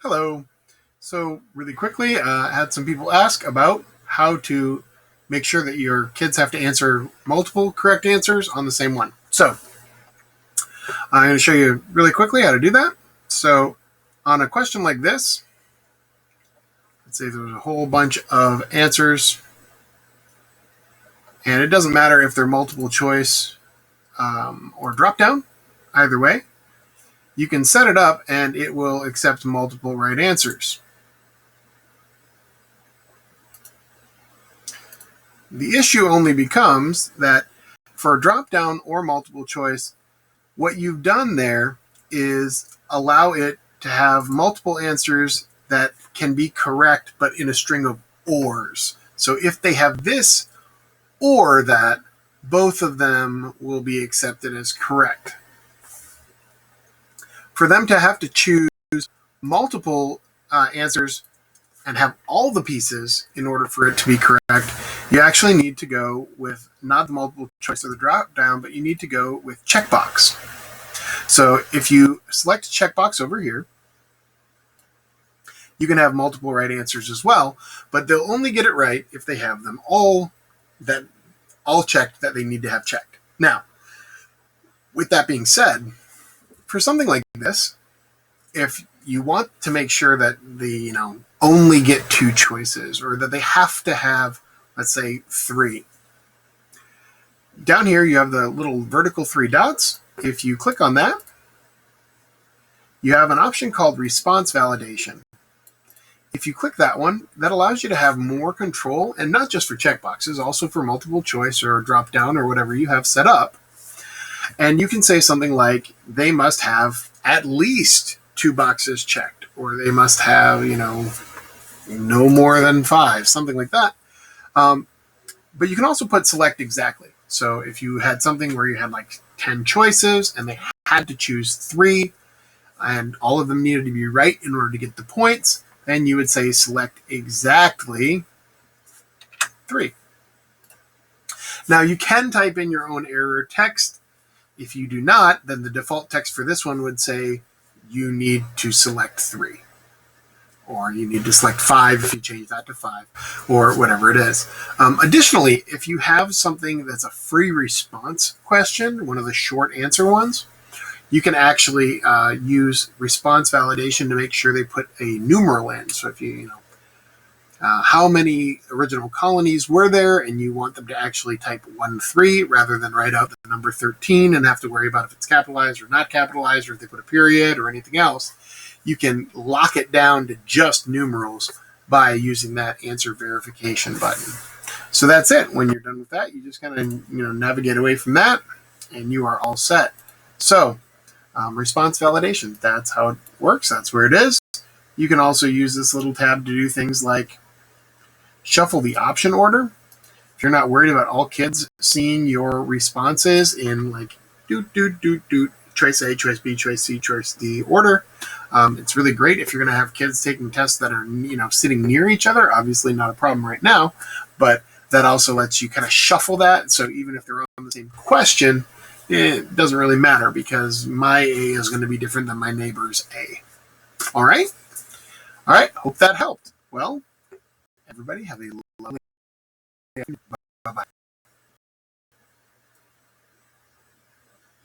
Hello. So really quickly, I had some people ask about how to make sure that your kids have to answer multiple correct answers on the same one. So I'm going to show you really quickly how to do that. So on a question like this, let's say there's a whole bunch of answers, and it doesn't matter if they're multiple choice or drop down. Either way, you can set it up and it will accept multiple right answers. The issue only becomes that for a drop down or multiple choice, what you've done there is allow it to have multiple answers that can be correct, but in a string of ors. So if they have this or that, both of them will be accepted as correct. For them to have to choose multiple answers and have all the pieces in order for it to be correct, you actually need to go with not the multiple choice or the drop down, but you need to go with checkbox. So if you select checkbox over here, you can have multiple right answers as well, but they'll only get it right if they have them all checked that they need to have checked. Now, with that being said, for something like this, if you want to make sure that they only get two choices, or that they have to have, let's say, three, down here you have the little vertical three dots. If you click on that, you have an option called response validation. If you click that one, that allows you to have more control, and not just for checkboxes, also for multiple choice or drop down or whatever you have set up. And you can say something like, they must have at least two boxes checked, or they must have, no more than 5, something like that. But you can also put select exactly. So if you had something where you had like 10 choices and they had to choose 3, and all of them needed to be right in order to get the points, then you would say select exactly 3. Now you can type in your own error text. If you do not, then the default text for this one would say you need to select 3. Or you need to select 5 if you change that to 5, or whatever it is. Additionally, if you have something that's a free response question, one of the short answer ones, you can actually use response validation to make sure they put a numeral in. So if how many original colonies were there, and you want them to actually type 1-3 rather than write out the number 13 and have to worry about if it's capitalized or not capitalized, or if they put a period or anything else, you can lock it down to just numerals by using that answer verification button. So that's it. When you're done with that, you just kind of navigate away from that, and you are all set. So response validation, that's how it works. That's where it is. You can also use this little tab to do things like shuffle the option order. If you're not worried about all kids seeing your responses in like choice A, choice B, choice C, choice D order, it's really great if you're going to have kids taking tests that are sitting near each other. Obviously not a problem right now, but that also lets you kind of shuffle that. So even if they're on the same question, it doesn't really matter because my A is going to be different than my neighbor's A. All right? Hope that helped. Well, everybody have a lovely day. Bye-bye.